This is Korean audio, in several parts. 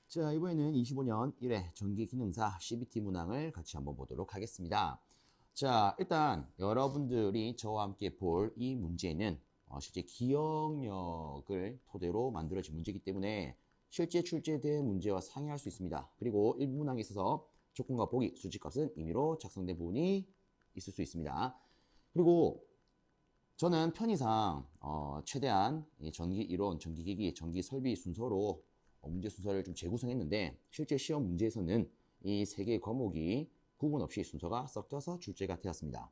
자, 이번에는 25년 1회 전기기능사 CBT 문항을 같이 한번 보도록 하겠습니다. 자, 일단 여러분들이 저와 함께 볼 이 문제는 실제 기억력을 토대로 만들어진 문제이기 때문에 실제 출제된 문제와 상이할 수 있습니다. 그리고 일부 문항에 있어서 조건과 보기, 수직값은 임의로 작성된 부분이 있을 수 있습니다. 그리고 저는 편의상 최대한 이 전기 이론, 전기기기, 전기 설비 순서로 문제 순서를 좀 재구성했는데 실제 시험 문제에서는 이 세 개의 과목이 구분 없이 순서가 섞여서 출제가 되었습니다.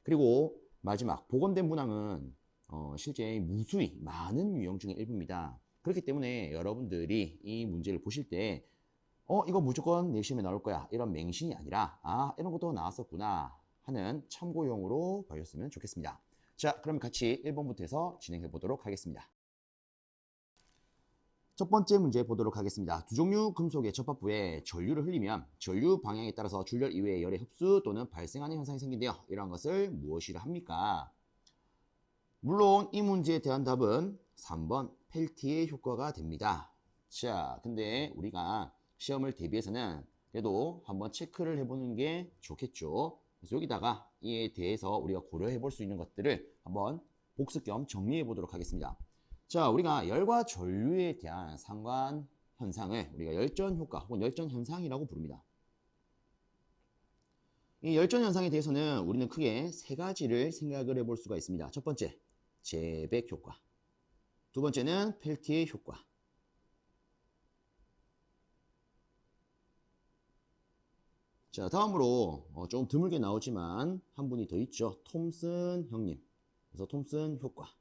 그리고 마지막 복원된 문항은 실제 무수히 많은 유형 중의 일부입니다. 그렇기 때문에 여러분들이 이 문제를 보실 때 이거 무조건 내 시험에 나올 거야 이런 맹신이 아니라 이런 것도 나왔었구나 하는 참고용으로 봐주셨으면 좋겠습니다. 자, 그럼 같이 1번부터 해서 진행해 보도록 하겠습니다. 첫 번째 문제 보도록 하겠습니다. 두 종류 금속의 접합부에 전류를 흘리면 전류 방향에 따라서 출력 이외의 열의 흡수 또는 발생하는 현상이 생긴대요. 이러한 것을 무엇이라 합니까? 물론 이 문제에 대한 답은 3번 펠티의 효과가 됩니다. 자, 근데 우리가 시험을 대비해서는 그래도 한번 체크를 해보는 게 좋겠죠. 그래서 여기다가 이에 대해서 우리가 고려해 볼 수 있는 것들을 한번 복습 겸 정리해 보도록 하겠습니다. 자, 우리가 열과 전류에 대한 상관 현상을 우리가 열전 효과 혹은 열전 현상이라고 부릅니다. 이 열전 현상에 대해서는 우리는 크게 세 가지를 생각을 해볼 수가 있습니다. 첫 번째, 제백 효과. 두 번째는 펠티의 효과. 자, 다음으로 좀 드물게 나오지만 한 분이 더 있죠. 톰슨 형님. 그래서 톰슨 효과.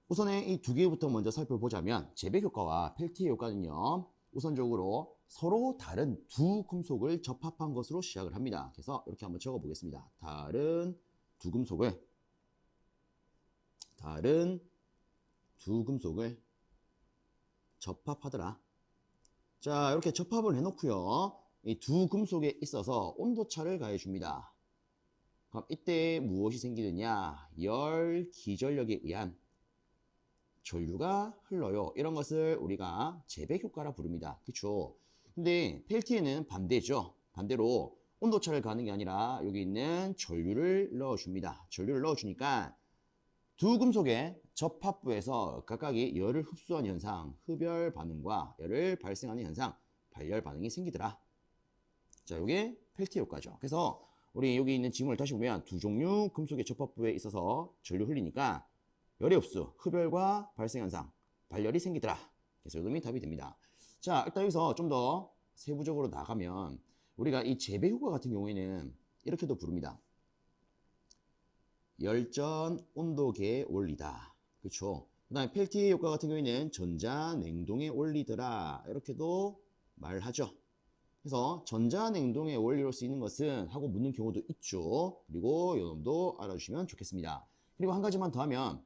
우선에 이 두 개부터 먼저 살펴보자면 제백 효과와 펠티의 효과는요. 우선적으로 서로 다른 두 금속을 접합한 것으로 시작을 합니다. 그래서 이렇게 한번 적어 보겠습니다. 다른 두 금속을 접합하더라. 자, 이렇게 접합을 해놓고요. 이 두 금속에 있어서 온도차를 가해줍니다. 그럼 이때 무엇이 생기느냐? 열 기전력에 의한 전류가 흘러요. 이런 것을 우리가 제백 효과라 부릅니다. 그렇죠? 근데 펠티에는 반대죠. 반대로 온도차를 가는 게 아니라 여기 있는 전류를 넣어줍니다. 전류를 넣어주니까 두 금속의 접합부에서 각각이 열을 흡수한 현상, 흡열 반응과 열을 발생하는 현상, 발열 반응이 생기더라. 자, 이게 펠티 효과죠. 그래서 우리 여기 있는 지문을 다시 보면 두 종류 금속의 접합부에 있어서 전류 흘리니까 열의 흡수, 흡열과 발생 현상, 발열이 생기더라. 그래서 이놈이 답이 됩니다. 자, 일단 여기서 좀 더 세부적으로 나가면 우리가 이 재배 효과 같은 경우에는 이렇게도 부릅니다. 열전 온도계의 원리다. 그렇죠? 그 다음에 펠티의 효과 같은 경우에는 전자냉동의 원리더라. 이렇게도 말하죠. 그래서 전자냉동의 원리로 쓰이는 것은 하고 묻는 경우도 있죠. 그리고 이놈도 알아주시면 좋겠습니다. 그리고 한 가지만 더 하면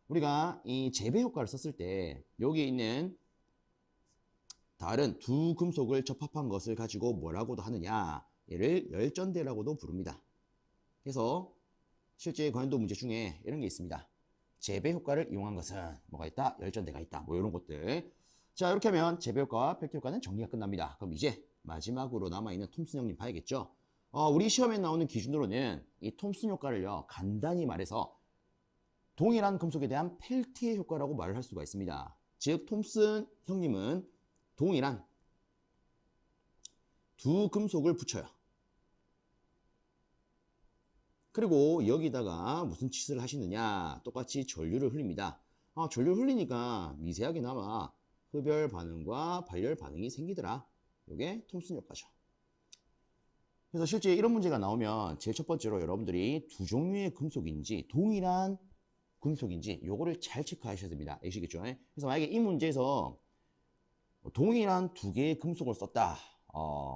우리가 이 재배 효과를 썼을 때 여기에 있는 다른 두 금속을 접합한 것을 가지고 뭐라고도 하느냐, 얘를 열전대라고도 부릅니다. 그래서 실제 관련도 문제 중에 이런 게 있습니다. 재배 효과를 이용한 것은 뭐가 있다? 열전대가 있다. 뭐 이런 것들. 자, 이렇게 하면 재배 효과와 펠티 효과는 정리가 끝납니다. 그럼 이제 마지막으로 남아있는 톰슨 형님 봐야겠죠? 우리 시험에 나오는 기준으로는 이 톰슨 효과를요, 간단히 말해서 동일한 금속에 대한 펠티의 효과라고 말을 할 수가 있습니다. 즉 톰슨 형님은 동일한 두 금속을 붙여요. 그리고 여기다가 무슨 짓을 하시느냐, 똑같이 전류를 흘립니다. 전류를 흘리니까 미세하게나마 흡열 반응과 발열 반응이 생기더라. 이게 톰슨 효과죠. 그래서 실제 이런 문제가 나오면 제일 첫 번째로 여러분들이 두 종류의 금속인지 동일한 금속인지 요거를 잘 체크하셔야 됩니다. 아시겠죠? 그래서 만약에 이 문제에서 동일한 두 개의 금속을 썼다.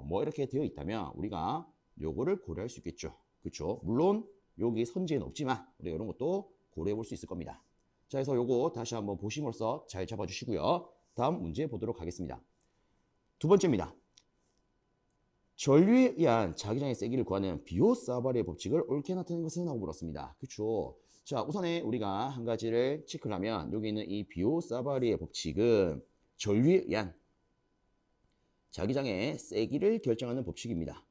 뭐 이렇게 되어 있다면 우리가 요거를 고려할 수 있겠죠. 그렇죠? 물론 여기 선지에는 없지만 우리가 이런 것도 고려해 볼 수 있을 겁니다. 자, 그래서 요거 다시 한번 보심으로써 잘 잡아주시고요. 다음 문제 보도록 하겠습니다. 두 번째입니다. 전류에 의한 자기장의 세기를 구하는 비오사바리의 법칙을 옳게 나타낸 것은 하고 물었습니다. 그렇죠? 자, 우선에 우리가 한 가지를 체크를 하면 여기 있는 이 비오사바리의 법칙은 전류에 의한 자기장의 세기를 결정하는 법칙입니다.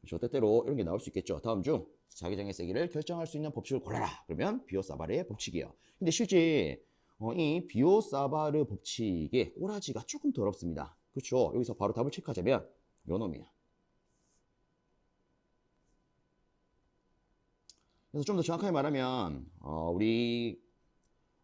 그렇죠. 때때로 이런 게 나올 수 있겠죠. 다음 중 자기장의 세기를 결정할 수 있는 법칙을 골라라. 그러면 비오사바르의 법칙이에요. 근데 실제 이 비오사바르 법칙의 꼬라지가 조금 더럽습니다. 그렇죠. 여기서 바로 답을 체크하자면 요 놈이에요. 그래서 좀 더 정확하게 말하면 우리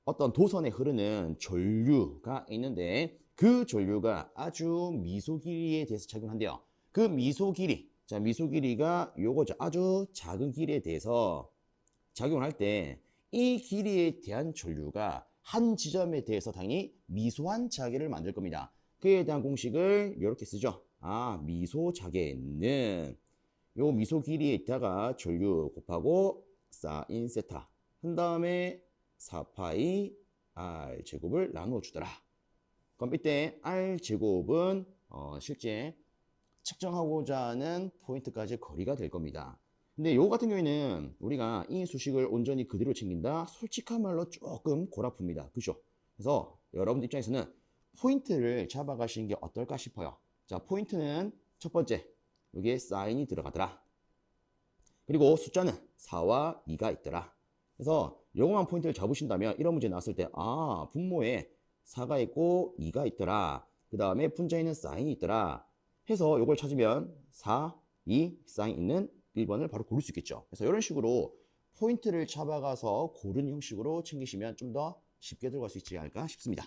어떤 도선에 흐르는 전류가 있는데 그 전류가 아주 미소 길이에 대해서 작용한대요. 그 미소 길이, 자 미소 길이가 요거죠. 아주 작은 길이에 대해서 작용을 할 때 이 길이에 대한 전류가 한 지점에 대해서 당연히 미소한 자개를 만들 겁니다. 그에 대한 공식을 이렇게 쓰죠. 미소 자개는 요 미소 길이에 있다가 전류 곱하고 사인 세타 한 다음에 4파이 r 제곱을 나누어 주더라. 그럼 이때 r 제곱은 실제 측정하고자 하는 포인트까지 거리가 될 겁니다. 근데 요 같은 경우에는 우리가 이 수식을 온전히 그대로 챙긴다? 솔직한 말로 조금 골 아픕니다. 그죠? 그래서 여러분들 입장에서는 포인트를 잡아가시는 게 어떨까 싶어요. 자, 포인트는 첫 번째, 여기에 사인이 들어가더라. 그리고 숫자는 4와 2가 있더라. 그래서 요거만 포인트를 잡으신다면 이런 문제 나왔을 때 분모에 4가 있고 2가 있더라. 그 다음에 분자에는 사인이 있더라. 해서 요걸 찾으면 4, 2, 사인 있는 1번을 바로 고를 수 있겠죠. 그래서 이런 식으로 포인트를 잡아가서 고르는 형식으로 챙기시면 좀 더 쉽게 들어갈 수 있지 않을까 싶습니다.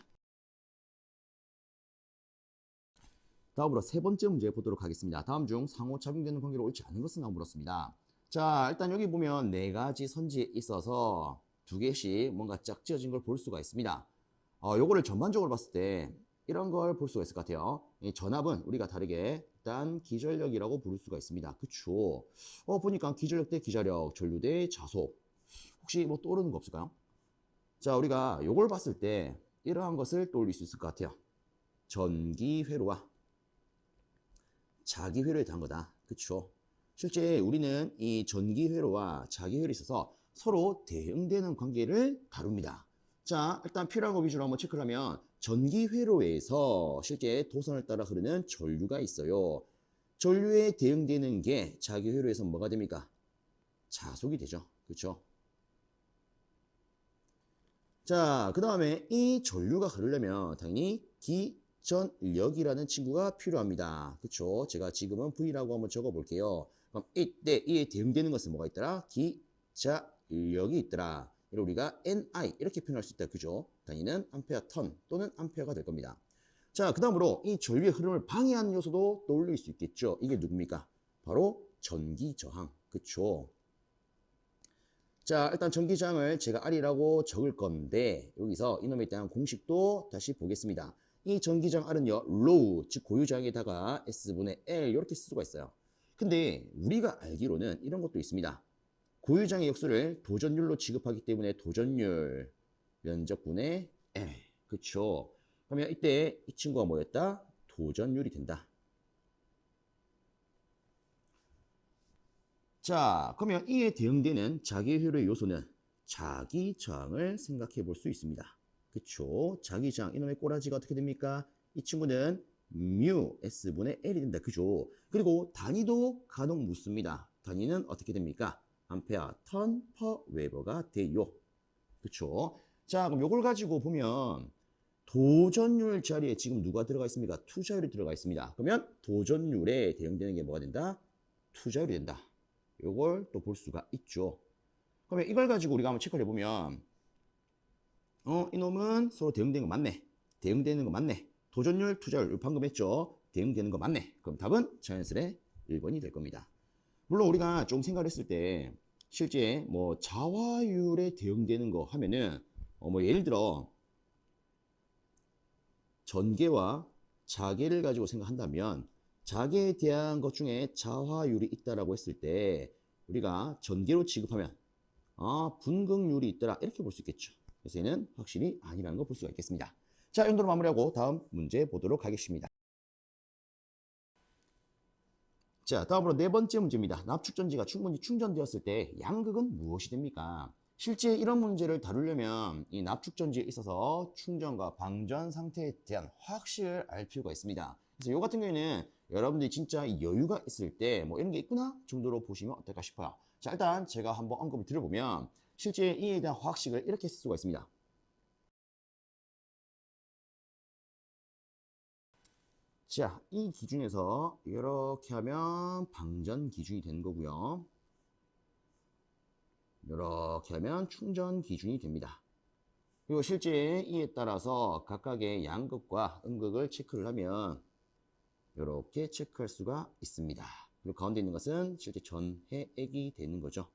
다음으로 세 번째 문제 보도록 하겠습니다. 다음 중 상호 작용되는 관계로 옳지 않은 것은? 라고 물었습니다. 자, 일단 여기 보면 네 가지 선지에 있어서 두 개씩 뭔가 짝지어진 걸 볼 수가 있습니다. 요거를 전반적으로 봤을 때 이런 걸 볼 수가 있을 것 같아요. 이 전압은 우리가 다르게 일단 기전력이라고 부를 수가 있습니다. 그쵸? 보니까 기전력 대 기자력, 전류 대 자속. 혹시 뭐 떠오르는 거 없을까요? 자, 우리가 요걸 봤을 때 이러한 것을 떠올릴 수 있을 것 같아요. 전기 회로와 자기 회로에 대한 거다. 그쵸? 실제 우리는 이 전기 회로와 자기 회로에 있어서 서로 대응되는 관계를 다룹니다. 자, 일단 필요한 거 위주로 한번 체크를 하면 전기 회로에서 실제 도선을 따라 흐르는 전류가 있어요. 전류에 대응되는 게 자기 회로에서 뭐가 됩니까? 자속이 되죠. 그렇죠? 자, 그 다음에 이 전류가 흐르려면 당연히 기전력이라는 친구가 필요합니다. 그렇죠? 제가 지금은 V라고 한번 적어 볼게요. 그럼 이때 이에 대응되는 것은 뭐가 있더라? 기자력이 있더라. 이걸 우리가 NI 이렇게 표현할 수 있다. 그죠? 단위는 암페어 턴 또는 암페어가 될 겁니다. 자, 그 다음으로 이 전류의 흐름을 방해하는 요소도 떠올릴 수 있겠죠. 이게 누굽니까? 바로 전기 저항. 그쵸? 자, 일단 전기 저항을 제가 R이라고 적을 건데 여기서 이놈에 대한 공식도 다시 보겠습니다. 이 전기 저항 R은요, 로우, 즉 고유 저항에다가 S분의 L 이렇게 쓸 수가 있어요. 근데 우리가 알기로는 이런 것도 있습니다. 고유장의 역수를 도전율로 취급하기 때문에 도전율 면적분의 L. 그쵸? 그러면 이때 이 친구가 뭐였다? 도전율이 된다. 자, 그러면 이에 대응되는 자기회로의 요소는 자기저항을 생각해 볼 수 있습니다. 그쵸? 자기저항, 이놈의 꼬라지가 어떻게 됩니까? 이 친구는 뮤 S분의 L이 된다. 그죠? 그리고 단위도 간혹 묻습니다. 단위는 어떻게 됩니까? 암페어 턴 퍼 웨버가 돼요. 그쵸? 자, 그럼 요걸 가지고 보면 도전율 자리에 지금 누가 들어가 있습니까? 투자율이 들어가 있습니다. 그러면 도전율에 대응되는 게 뭐가 된다? 투자율이 된다. 요걸 또 볼 수가 있죠. 그러면 이걸 가지고 우리가 한번 체크를 해보면 이놈은 서로 대응되는 거 맞네. 대응되는 거 맞네. 도전율, 투자율 방금 했죠. 대응되는 거 맞네. 그럼 답은 자연스레 1번이 될 겁니다. 물론 우리가 좀 생각을 했을 때 실제 뭐 자화율에 대응되는 거 하면은 뭐 예를 들어 전개와 자개를 가지고 생각한다면 자개에 대한 것 중에 자화율이 있다라고 했을 때 우리가 전개로 취급하면 분극률이 있더라 이렇게 볼 수 있겠죠. 그래서 얘는 확실히 아니라는 걸 볼 수가 있겠습니다. 자, 이 정도로 마무리하고 다음 문제 보도록 하겠습니다. 자, 다음으로 네 번째 문제입니다. 납축전지가 충분히 충전되었을 때 양극은 무엇이 됩니까? 실제 이런 문제를 다루려면 이 납축전지에 있어서 충전과 방전 상태에 대한 확실을 알 필요가 있습니다. 그래서 이 같은 경우에는 여러분들이 진짜 여유가 있을 때 뭐 이런 게 있구나 정도로 보시면 어떨까 싶어요. 자, 일단 제가 한번 언급을 드려보면 실제 이에 대한 화학식을 이렇게 쓸 수가 있습니다. 자, 이 기준에서 이렇게 하면 방전 기준이 되는 거고요. 이렇게 하면 충전 기준이 됩니다. 그리고 실제 이에 따라서 각각의 양극과 음극을 체크를 하면 이렇게 체크할 수가 있습니다. 그리고 가운데 있는 것은 실제 전해액이 되는 거죠.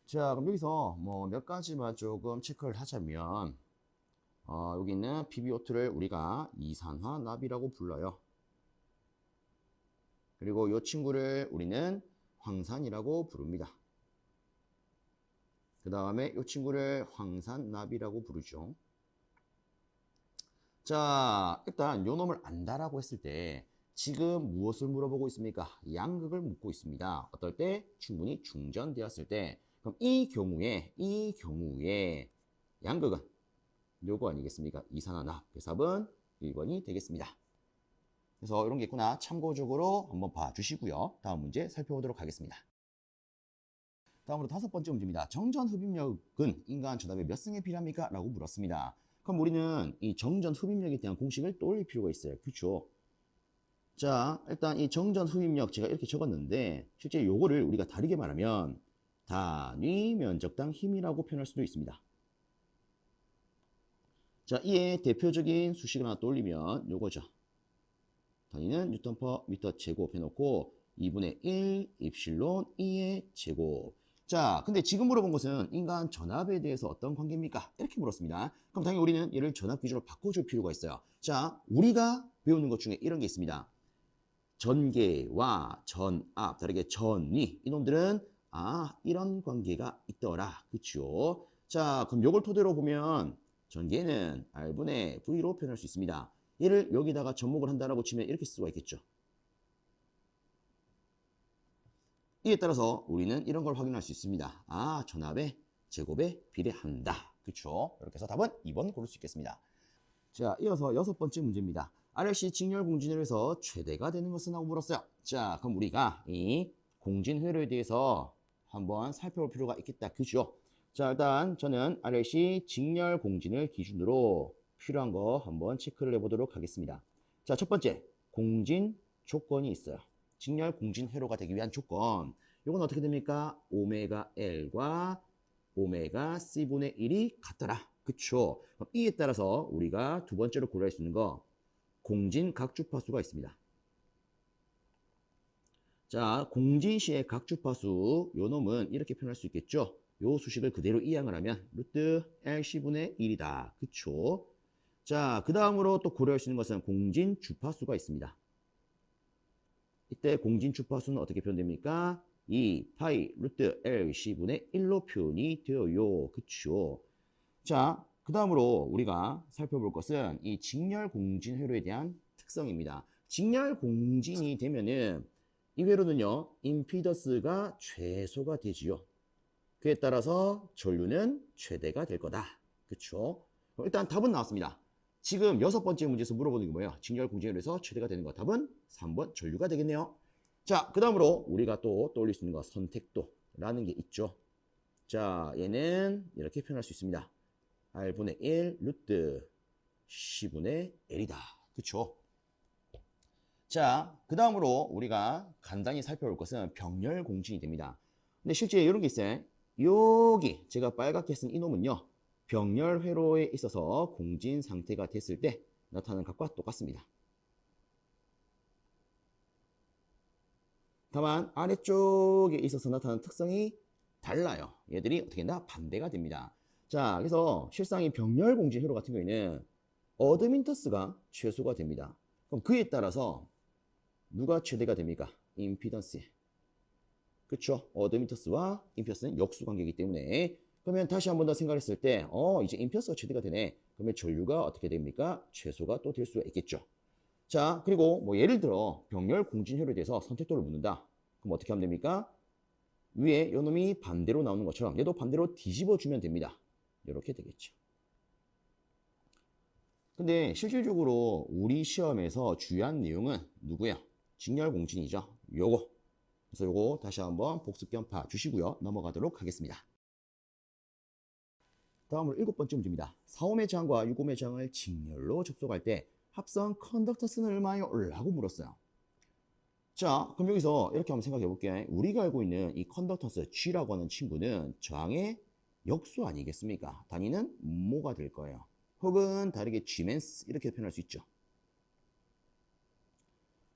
자, 그럼 여기서 뭐 몇 가지만 조금 체크를 하자면 여기 있는 PbO2를 우리가 이산화납이라고 불러요. 그리고 이 친구를 우리는 황산이라고 부릅니다. 그 다음에 이 친구를 황산납이라고 부르죠. 자, 일단 요 놈을 안다라고 했을 때 지금 무엇을 물어보고 있습니까? 양극을 묻고 있습니다. 어떨 때? 충분히 충전되었을 때. 그럼 이 경우에 양극은 요거 아니겠습니까? 이산화납. 그래서 답은 1번이 되겠습니다. 그래서 이런 게 있구나. 참고적으로 한번 봐주시고요. 다음 문제 살펴보도록 하겠습니다. 다음으로 5번째 문제입니다. 정전 흡입력은 인간 전압의 몇 승에 비례합니까? 라고 물었습니다. 그럼 우리는 이 정전 흡입력에 대한 공식을 떠올릴 필요가 있어요. 그렇죠? 자, 일단 이 정전 흡입력 제가 이렇게 적었는데 실제 요거를 우리가 다르게 말하면 단위 면적당 힘이라고 표현할 수도 있습니다. 자, 이에 대표적인 수식을 하나 떠올리면 요거죠. 단위는 뉴턴 퍼 미터 제곱 해놓고 2분의 1 입실론 2의 제곱. 자, 근데 지금 물어본 것은 인간 전압에 대해서 어떤 관계입니까? 이렇게 물었습니다. 그럼 당연히 우리는 얘를 전압 기준으로 바꿔줄 필요가 있어요. 자, 우리가 배우는 것 중에 이런 게 있습니다. 전개와 전압, 다르게 전위. 이놈들은 이런 관계가 있더라. 그쵸? 자, 그럼 요걸 토대로 보면 전개는 R분의 V로 표현할 수 있습니다. 얘를 여기다가 접목을 한다라고 치면 이렇게 쓸 수가 있겠죠. 이에 따라서 우리는 이런 걸 확인할 수 있습니다. 전압의 제곱에 비례한다. 그렇죠? 이렇게 해서 답은 2번 고를 수 있겠습니다. 자, 이어서 6번째 문제입니다. RLC 직렬 공진회로에서 최대가 되는 것은? 하고 물었어요. 자, 그럼 우리가 이 공진회로에 대해서 한번 살펴볼 필요가 있겠다. 그죠? 자, 일단 저는 RLC 직렬 공진을 기준으로 필요한 거 한번 체크를 해보도록 하겠습니다. 자, 첫 번째, 공진 조건이 있어요. 직렬 공진 회로가 되기 위한 조건. 이건 어떻게 됩니까? 오메가 L과 오메가 C분의 1이 같더라. 그쵸? 그럼 이에 따라서 우리가 두 번째로 고려할 수 있는 거, 공진 각주파수가 있습니다. 자, 공진시의 각주파수, 요 놈은 이렇게 표현할 수 있겠죠? 요 수식을 그대로 이항을 하면 루트 LC분의 1이다. 그쵸? 자, 그 다음으로 또 고려할 수 있는 것은 공진 주파수가 있습니다. 이때 공진 주파수는 어떻게 표현됩니까? 2 파이 루트 LC분의 1로 표현이 되어요. 그쵸? 자, 그 다음으로 우리가 살펴볼 것은 이 직렬 공진 회로에 대한 특성입니다. 직렬 공진이 되면은 이 회로는요, 임피던스가 최소가 되지요. 그에 따라서 전류는 최대가 될 거다. 그쵸? 일단 답은 나왔습니다. 지금 6번째 문제에서 물어보는 게 뭐예요? 직렬 공진회로에서 최대가 되는 거. 답은 3번 전류가 되겠네요. 자, 그 다음으로 우리가 또 떠올릴 수 있는 거 선택도라는 게 있죠. 자, 얘는 이렇게 표현할 수 있습니다. R분의 1 루트 C분의 L이다. 그쵸? 자, 그 다음으로 우리가 간단히 살펴볼 것은 병렬 공진이 됩니다. 근데 실제 이런 게 있어요. 여기 제가 빨갛게 쓴 이 놈은요, 병렬 회로에 있어서 공진 상태가 됐을 때 나타나는 값과 똑같습니다. 다만 아래쪽에 있어서 나타나는 특성이 달라요. 얘들이 어떻게 된다? 반대가 됩니다. 자, 그래서 실상 이 병렬 공진 회로 같은 경우에는 어드민터스가 최소가 됩니다. 그럼 그에 따라서 누가 최대가 됩니까? 임피던스. 그쵸? 어드민터스와 임피던스는 역수 관계이기 때문에, 그러면 다시 한 번 더 생각했을 때 이제 임피던스가 최대가 되네. 그러면 전류가 어떻게 됩니까? 최소가 또 될 수가 있겠죠. 자, 그리고 뭐 예를 들어 병렬 공진 회로에 대해서 선택도를 묻는다. 그럼 어떻게 하면 됩니까? 위에 요 놈이 반대로 나오는 것처럼 얘도 반대로 뒤집어주면 됩니다. 이렇게 되겠죠. 근데 실질적으로 우리 시험에서 주요한 내용은 누구예요? 직렬공진이죠. 요거. 그래서 요거 다시 한번 복습 겸 봐주시고요. 넘어가도록 하겠습니다. 다음으로 7번째 문제입니다. 4옴의 저항과 6옴의 저항을 직렬로 접속할 때 합성 컨덕터스는 얼마요? 라고 물었어요. 자, 그럼 여기서 이렇게 한번 생각해 볼게요. 우리가 알고 있는 이 컨덕터스 G라고 하는 친구는 저항의 역수 아니겠습니까? 단위는 뭐가 될 거예요? 혹은 다르게 G맨스 이렇게 표현할 수 있죠.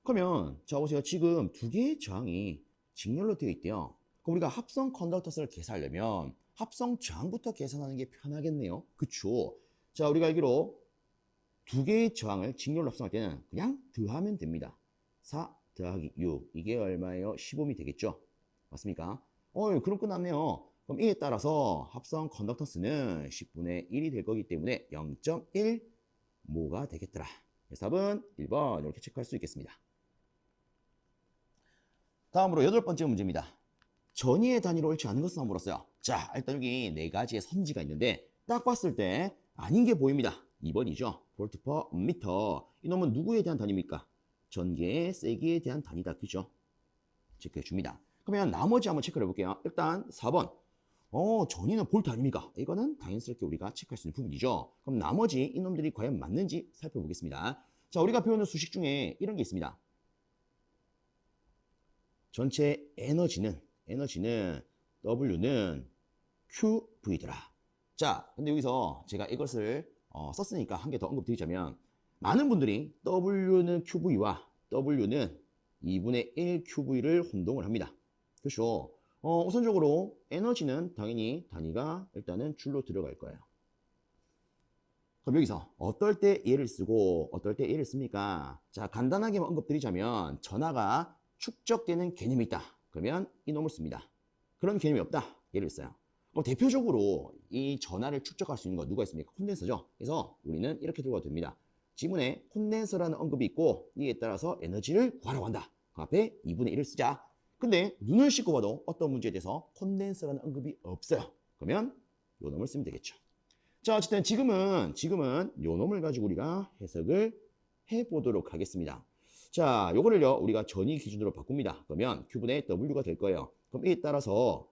그러면 자 보세요. 지금 두 개의 저항이 직렬로 되어 있대요. 그럼 우리가 합성 컨덕터스를 계산하려면 합성 저항부터 계산하는 게 편하겠네요. 그쵸? 자, 우리가 알기로 두 개의 저항을 직렬로 합성할 때는 그냥 더하면 됩니다. 4 더하기 6 이게 얼마예요? 15미 되겠죠? 맞습니까? 그럼 끝났네요. 그럼 이에 따라서 합성 컨덕터스는 10분의 1이 될 거기 때문에 0.1 모가 되겠더라. 그래서 답은 1번 이렇게 체크할 수 있겠습니다. 다음으로 8번째 문제입니다. 전위의 단위로 옳지 않은 것은 물었어요. 자, 일단 여기 4가지의 선지가 있는데 딱 봤을 때 아닌 게 보입니다. 2번이죠. 볼트 퍼 미터. 이놈은 누구에 대한 단위입니까? 전개의 세기에 대한 단위다. 그죠? 체크해 줍니다. 그러면 나머지 한번 체크를 해볼게요. 일단 4번. 전위는 볼트 아닙니까? 이거는 당연스럽게 우리가 체크할 수 있는 부분이죠. 그럼 나머지 이놈들이 과연 맞는지 살펴보겠습니다. 자, 우리가 배우는 수식 중에 이런 게 있습니다. 전체 에너지는 W는 QV더라. 자, 근데 여기서 제가 이것을 썼으니까 한 개 더 언급드리자면 많은 분들이 W는 QV와 W는 2분의 1 QV를 혼동을 합니다. 그렇죠? 우선적으로 에너지는 당연히 단위가 일단은 줄로 들어갈 거예요. 그럼 여기서 어떨 때 얘를 쓰고 어떨 때 얘를 씁니까? 자, 간단하게 언급드리자면 전하가 축적되는 개념이 있다. 그러면 이놈을 씁니다. 그런 개념이 없다. 얘를 써요. 그럼 대표적으로 이 전하를 축적할 수 있는 거 누가 있습니까? 콘덴서죠. 그래서 우리는 이렇게 들어가도 됩니다. 지문에 콘덴서라는 언급이 있고 이에 따라서 에너지를 구하라고 한다. 그 앞에 2분의 1을 쓰자. 근데 눈을 씻고 봐도 어떤 문제에 대해서 콘덴서라는 언급이 없어요. 그러면 요 놈을 쓰면 되겠죠. 자, 어쨌든 지금은 요 놈을 가지고 우리가 해석을 해보도록 하겠습니다. 자, 요거를요 우리가 전위 기준으로 바꿉니다. 그러면 Q분의 W가 될 거예요. 그럼 이에 따라서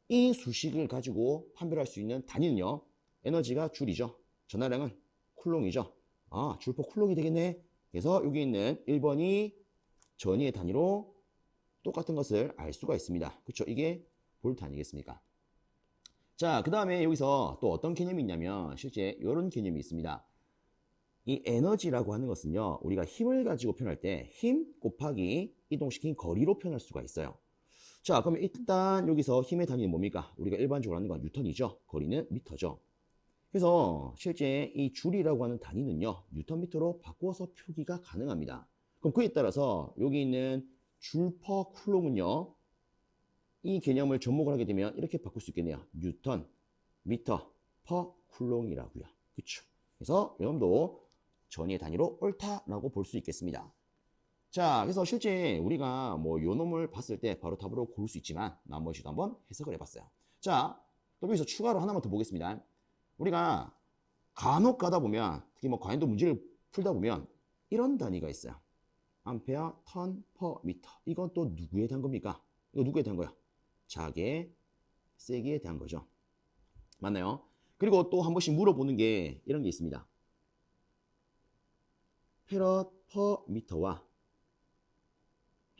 이 수식을 가지고 판별할 수 있는 단위는요. 에너지가 줄이죠. 전하량은 쿨롱이죠. 아, 줄퍼 쿨롱이 되겠네. 그래서 여기 있는 1번이 전위의 단위로 똑같은 것을 알 수가 있습니다. 그렇죠? 이게 볼트 아니겠습니까? 자, 그 다음에 여기서 또 어떤 개념이 있냐면 실제 이런 개념이 있습니다. 이 에너지라고 하는 것은요. 우리가 힘을 가지고 표현할 때 힘 곱하기 이동시킨 거리로 표현할 수가 있어요. 자, 그럼 일단 여기서 힘의 단위는 뭡니까? 우리가 일반적으로 하는 건 뉴턴이죠. 거리는 미터죠. 그래서 실제 이 줄이라고 하는 단위는요. 뉴턴미터로 바꾸어서 표기가 가능합니다. 그럼 그에 따라서 여기 있는 줄 퍼 쿨롱은요. 이 개념을 접목을 하게 되면 이렇게 바꿀 수 있겠네요. 뉴턴 미터 퍼 쿨롱이라고요. 그렇죠? 그래서 여러분도 전위의 단위로 옳다라고 볼 수 있겠습니다. 자, 그래서 실제 우리가 뭐 요 놈을 봤을 때 바로 답으로 고를 수 있지만 나머지도 한번 해석을 해봤어요. 자, 또 여기서 추가로 하나만 더 보겠습니다. 우리가 간혹 가다 보면 특히 뭐 과연도 문제를 풀다 보면 이런 단위가 있어요. 암페어 턴 퍼 미터. 이건 또 누구에 대한 겁니까? 이거 누구에 대한 거야? 자기의 세기에 대한 거죠. 맞나요? 그리고 또 한 번씩 물어보는 게 이런 게 있습니다. 페럿 퍼 미터와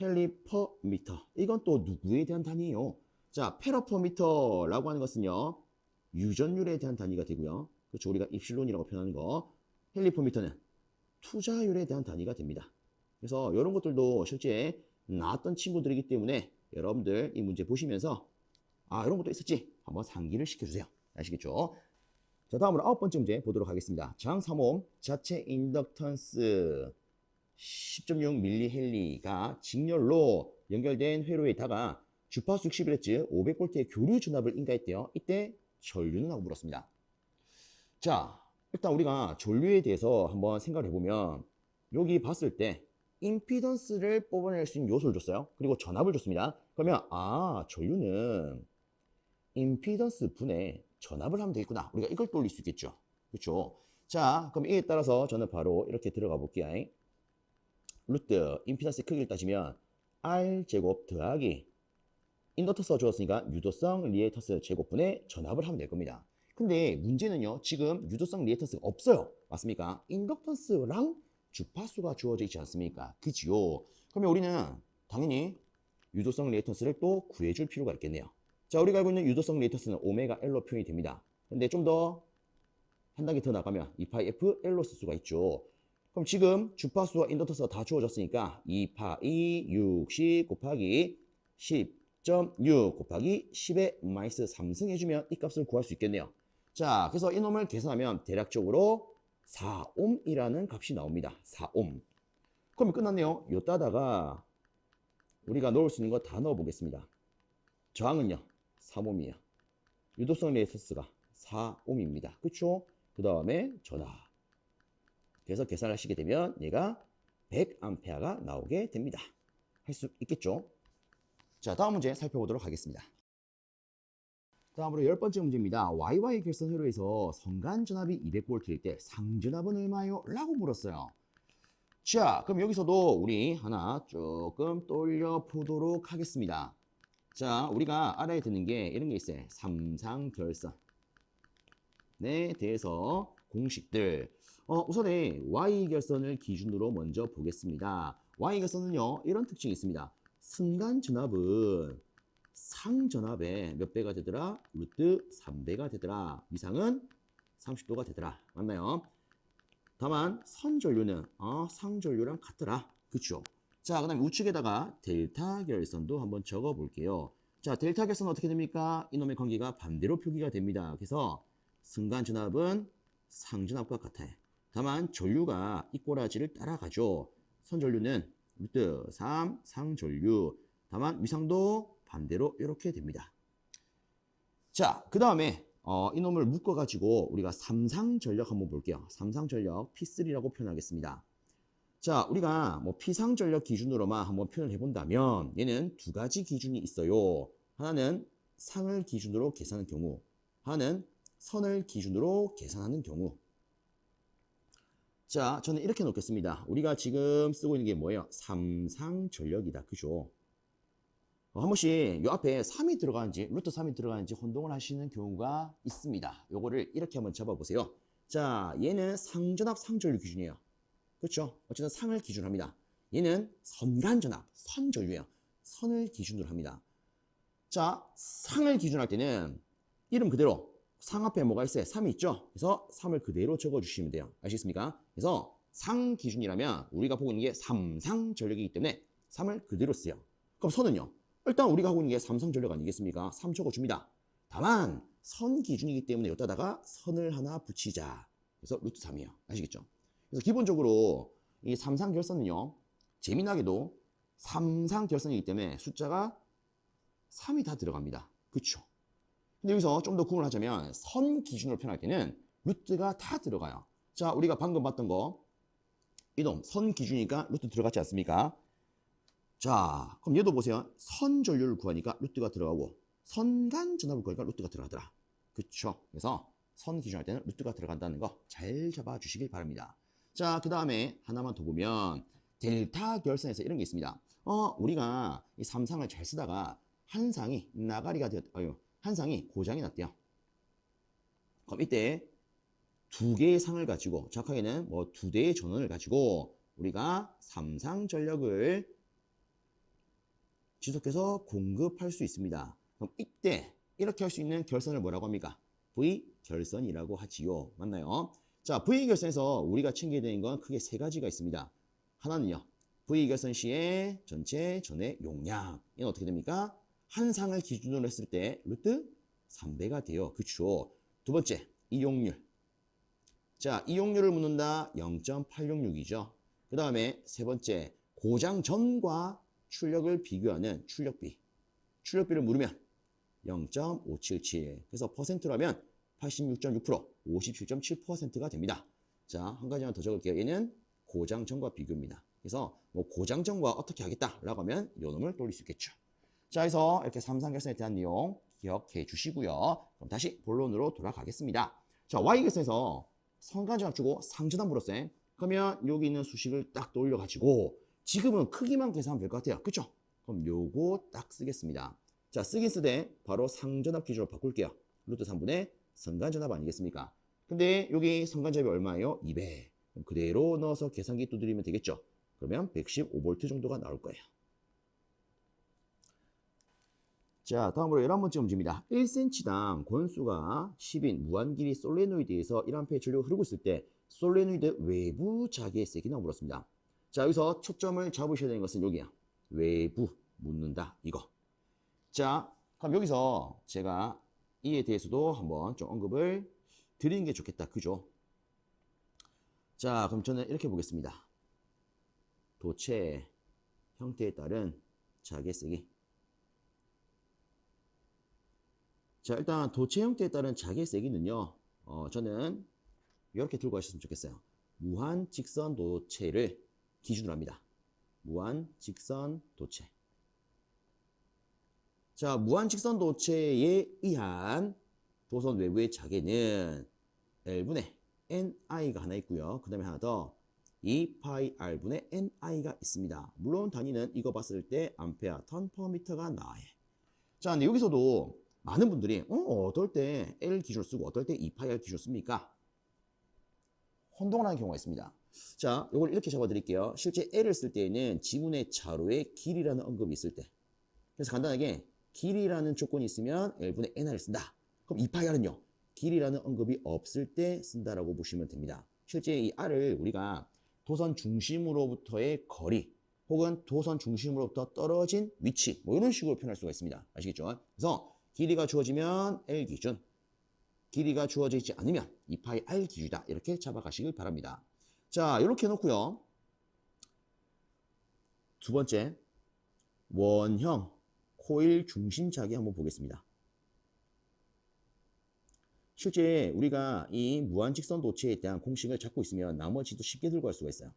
헨리 퍼 미터. 이건 또 누구에 대한 단위예요? 자, 페럿 퍼 미터라고 하는 것은요. 유전율에 대한 단위가 되고요. 그렇죠. 우리가 입실론이라고 표현하는 거. 헨리 퍼 미터는 투자율에 대한 단위가 됩니다. 그래서 이런 것들도 실제 나왔던 친구들이기 때문에 여러분들 이 문제 보시면서 아, 이런 것도 있었지. 한번 상기를 시켜주세요. 아시겠죠? 자, 다음으로 9번째 문제 보도록 하겠습니다. 저항 3옴 자체 인덕턴스 10.6mH 직렬로 연결된 회로에다가 주파수 61Hz 500V의 교류 전압을 인가했대요. 이때 전류는 하고 물었습니다. 자, 일단 우리가 전류에 대해서 한번 생각을 해보면 여기 봤을 때 임피던스를 뽑아낼 수 있는 요소를 줬어요. 그리고 전압을 줬습니다. 그러면 전류는 임피던스 분의 전압을 하면 되겠구나. 우리가 이걸 돌릴 수 있겠죠. 그렇죠? 자, 그럼 이에 따라서 저는 바로 이렇게 들어가 볼게요. 루트 임피던스 크기를 따지면 R제곱 더하기 인덕터스가 주었으니까 유도성 리에이터스 제곱분의 전압을 하면 될 겁니다. 근데 문제는요. 지금 유도성 리에이터스가 없어요. 맞습니까? 인덕턴스랑 주파수가 주어져 있지 않습니까? 그지요? 그러면 우리는 당연히 유도성 리에이터스를 또 구해줄 필요가 있겠네요. 자, 우리가 알고 있는 유도성 리에이터스는 오메가 L로 표현이 됩니다. 근데 좀 더 한 단계 더 나가면 2파이 F L로 쓸 수가 있죠. 그럼 지금 주파수와 인덕터스가 다 주어졌으니까 2파이 60 곱하기 10.6 곱하기 10의 마이너스 3승 해주면 이 값을 구할 수 있겠네요. 자, 그래서 이놈을 계산하면 대략적으로 4옴이라는 값이 나옵니다. 4옴. 그러면 끝났네요. 요따다가 우리가 넣을 수 있는 거 다 넣어보겠습니다. 저항은요, 3옴이에요. 유도성 레지스턴스가 4옴입니다. 그쵸? 그 다음에 전압. 그래서 계산을 하시게 되면 얘가 100A가 나오게 됩니다. 할 수 있겠죠? 자, 다음 문제 살펴보도록 하겠습니다. 다음으로 10번째 문제입니다. YY 결선 회로에서 선간 전압이 200V일 때 상전압은 얼마요? 라고 물었어요. 자, 그럼 여기서도 우리 하나 조금 돌려보도록 하겠습니다. 자, 우리가 알아야 되는 게 이런 게 있어요. 삼상결선에 대해서 공식들. 우선에 Y결선을 기준으로 먼저 보겠습니다. Y결선은요, 이런 특징이 있습니다. 순간전압은 상전압의 몇 배가 되더라? 루트 3배가 되더라. 위상은 30도가 되더라. 맞나요? 다만 선전류는 상전류랑 같더라. 그쵸? 자, 그 다음에 우측에다가 델타 결선도 한번 적어 볼게요. 자, 델타 결선은 어떻게 됩니까? 이놈의 관계가 반대로 표기가 됩니다. 그래서 순간전압은 상전압과 같아요. 다만 전류가 이 꼬라지를 따라가죠. 선전류는 루트 3 상전류. 다만 위상도 반대로 이렇게 됩니다. 자, 그 다음에 이놈을 묶어가지고 우리가 삼상전력 한번 볼게요. 삼상전력 P3라고 표현하겠습니다. 자, 우리가 뭐 피상전력 기준으로만 한번 표현을 해본다면 얘는 두 가지 기준이 있어요. 하나는 상을 기준으로 계산하는 경우, 하나는 선을 기준으로 계산하는 경우. 자, 저는 이렇게 놓겠습니다. 우리가 지금 쓰고 있는 게 뭐예요? 삼상전력이다. 그죠? 한 번씩 요 앞에 3이 들어가는지 루트 3이 들어가는지 혼동을 하시는 경우가 있습니다. 요거를 이렇게 한번 잡아보세요. 자, 얘는 상전압 상전류 기준이에요. 그렇죠? 어쨌든 상을 기준으로 합니다. 얘는 선간전압 선전류예요. 선을 기준으로 합니다. 자, 상을 기준할 때는 이름 그대로 상 앞에 뭐가 있어요? 3이 있죠? 그래서 3을 그대로 적어주시면 돼요. 아시겠습니까? 그래서 상 기준이라면 우리가 보고 있는 게 삼상전력이기 때문에 3을 그대로 써요. 그럼 선은요? 일단 우리가 하고 있는 게 삼성전력 아니겠습니까? 3 적어줍니다. 다만 선 기준이기 때문에 여기다가 선을 하나 붙이자. 그래서 루트 3이에요. 아시겠죠? 그래서 기본적으로 이 삼상결선은요. 재미나게도 삼상결선이기 때문에 숫자가 3이 다 들어갑니다. 그쵸? 근데 여기서 좀 더 구분을 하자면 선 기준으로 표현할 때는 루트가 다 들어가요. 자, 우리가 방금 봤던 거 이놈 선 기준이니까 루트 들어갔지 않습니까? 자, 그럼 얘도 보세요. 선전류를 구하니까 루트가 들어가고 선간전압을 구하니까 루트가 들어가더라. 그쵸? 그래서 선 기준할 때는 루트가 들어간다는 거 잘 잡아주시길 바랍니다. 자, 그 다음에 하나만 더 보면 델타 결선에서 이런 게 있습니다. 우리가 이 삼상을 잘 쓰다가 한 상이 나가리가 한 상이 고장이 났대요. 그럼 이때 두 개의 상을 가지고 정확하게는 뭐 두 대의 전원을 가지고 우리가 삼상 전력을 지속해서 공급할 수 있습니다. 그럼 이때 이렇게 할 수 있는 결선을 뭐라고 합니까? V결선이라고 하지요. 맞나요? 자, V결선에서 우리가 챙겨야 되는 건 크게 세 가지가 있습니다. 하나는요. V결선 시의 전체 전의 용량. 이건 어떻게 됩니까? 한 상을 기준으로 했을 때 루트 3배가 돼요. 그쵸? 두 번째, 이용률. 자, 이용률을 묻는다. 0.866이죠. 그 다음에 세 번째, 고장 전과 출력을 비교하는 출력비. 출력비를 물으면 0.577. 그래서 퍼센트로 하면 86.6%, 57.7%가 됩니다. 자, 한 가지만 더 적을게요. 얘는 고장 전과 비교입니다. 그래서 뭐 고장점과 어떻게 하겠다라고 하면 요 놈을 돌릴 수 있겠죠. 자, 그래서 이렇게 삼삼결선에 대한 내용 기억해 주시고요. 그럼 다시 본론으로 돌아가겠습니다. 자, y결선에서 선간전압 주고 상전압 물었어요. 그러면 여기 있는 수식을 딱 떠올려가지고 지금은 크기만 계산하면 될 것 같아요. 그쵸? 그럼 요거 딱 쓰겠습니다. 자, 쓰긴 쓰되 바로 상전압 기준으로 바꿀게요. 루트 3분의 선간전압 아니겠습니까? 근데 여기 선간전압이 얼마예요? 200. 그럼 그대로 넣어서 계산기 두드리면 되겠죠? 그러면 115V 정도가 나올 거예요. 자, 다음으로 11번째 문제입니다. 1cm당 권수가 10인 무한길이 솔레노이드에서 1A 전류가 흐르고 있을 때 솔레노이드 외부 자기의 세기나 물었습니다. 자, 여기서 초점을 잡으셔야 되는 것은 여기야. 외부 묻는다. 이거. 자, 그럼 여기서 제가 이에 대해서도 한번 좀 언급을 드리는 게 좋겠다. 그죠? 자, 그럼 저는 이렇게 보겠습니다. 도체 형태에 따른 자기의 세기. 자, 일단 도체 형태에 따른 자기의 세기는요. 저는 이렇게 들고 가셨으면 좋겠어요. 무한 직선 도체를 기준으로 합니다. 무한 직선 도체. 자, 무한 직선 도체에 의한 도선 외부의 자개는 L분의 NI가 하나 있고요. 그 다음에 하나 더 2πR분의 NI가 있습니다. 물론 단위는 이거 봤을 때 암페어 턴 퍼 미터가 나와요. 자, 근데 여기서도 많은 분들이 어떨 때 L 기준을 쓰고 어떨 때 2πR 기준을 씁니까? 혼동을 하는 경우가 있습니다. 자, 이걸 이렇게 잡아드릴게요. 실제 L을 쓸 때에는 지문의 차로에 길이라는 언급이 있을 때. 그래서 간단하게 길이라는 조건이 있으면 L분의 NR을 쓴다. 그럼 2πR은요. 길이라는 언급이 없을 때 쓴다라고 보시면 됩니다. 실제 이 R을 우리가 도선 중심으로부터의 거리 혹은 도선 중심으로부터 떨어진 위치 뭐 이런 식으로 표현할 수가 있습니다. 아시겠죠? 그래서 길이가 주어지면 L 기준, 길이가 주어지지 않으면 2πR 기준이다. 이렇게 잡아가시길 바랍니다. 자, 이렇게 해놓고요. 두 번째, 원형 코일 중심 자기 한번 보겠습니다. 실제 우리가 이 무한직선 도체에 대한 공식을 잡고 있으면 나머지도 쉽게 들고 갈 수가 있어요.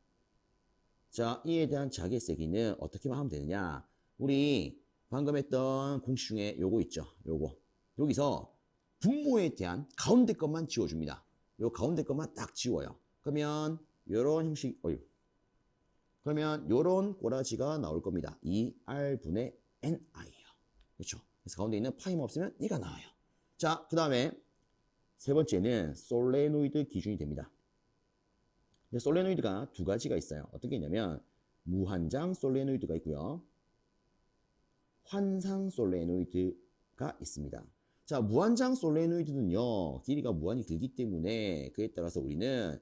자, 이에 대한 자기의 세기는 어떻게 하면 되느냐. 우리 방금 했던 공식 중에 요거 있죠. 요거. 여기서 분모에 대한 가운데 것만 지워줍니다. 요 가운데 것만 딱 지워요. 그러면 요런 형식, 그러면 요런 꼬라지가 나올 겁니다. 2R분의 NI예요. 그렇죠? 그래서 가운데 있는 파이만 없으면 이가 나와요. 자, 그 다음에 세 번째는 솔레노이드 기준이 됩니다. 솔레노이드가 두 가지가 있어요. 어떤 게 있냐면 무한장 솔레노이드가 있고요. 환상 솔레노이드가 있습니다. 자, 무한장 솔레노이드는요. 길이가 무한히 길기 때문에 그에 따라서 우리는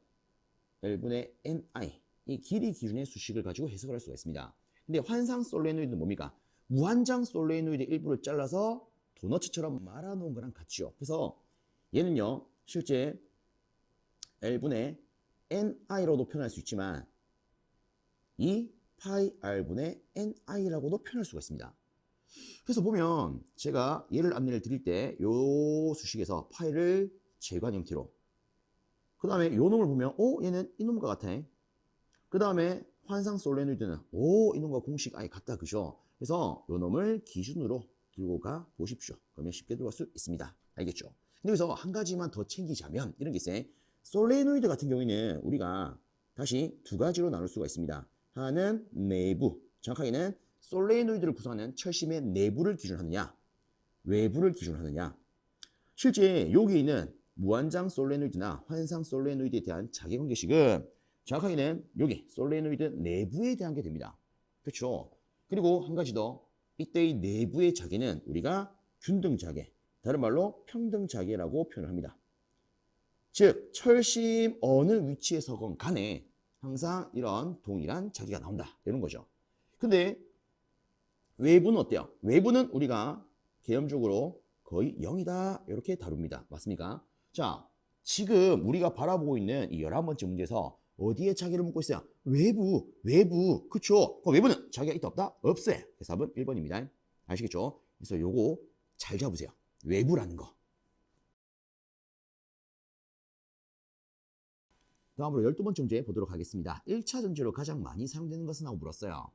L분의 NI 이 길이 기준의 수식을 가지고 해석을 할 수가 있습니다. 근데 환상 솔레노이드는 뭡니까? 무한장 솔레노이드 일부를 잘라서 도너츠처럼 말아놓은 거랑 같죠. 그래서 얘는요, 실제 L분의 NI로도 표현할 수 있지만 2πR분의 NI라고도 표현할 수가 있습니다. 그래서 보면 제가 얘를 안내를 드릴 때 요 수식에서 파이를 제거한 형태로 그 다음에 요 놈을 보면 얘는 이놈과 같아. 그 다음에 환상 솔레노이드는 이놈과 공식 아예 같다. 그죠? 그래서 요 놈을 기준으로 들고 가 보십시오. 그러면 쉽게 들어갈 수 있습니다. 알겠죠? 근데 여기서 한 가지만 더 챙기자면 이런 게 있어요. 솔레노이드 같은 경우에는 우리가 다시 두 가지로 나눌 수가 있습니다. 하나는 내부, 정확하게는 솔레노이드를 구성하는 철심의 내부를 기준하느냐, 외부를 기준하느냐. 실제 여기 있는 무한장 솔레노이드나 환상 솔레노이드에 대한 자기관계식은 정확하게는 여기 솔레노이드 내부에 대한 게 됩니다. 그렇죠? 그리고 한 가지 더, 이때의 내부의 자개는 우리가 균등 자개, 다른 말로 평등 자개라고 표현을 합니다. 즉 철심 어느 위치에 서건 간에 항상 이런 동일한 자기가 나온다 이런 거죠. 근데 외부는 어때요? 외부는 우리가 개념적으로 거의 0이다 이렇게 다룹니다. 맞습니까? 자, 지금 우리가 바라보고 있는 이 11번째 문제에서 어디에 자기를 묻고 있어요? 외부. 그쵸? 그럼 외부는 자기가 있다 없다? 없어요. 그래서 답은 1번입니다. 아시겠죠? 그래서 요거 잘 잡으세요. 외부라는 거. 다음으로 12번째 문제 보도록 하겠습니다. 1차 전지로 가장 많이 사용되는 것은 하고 물었어요.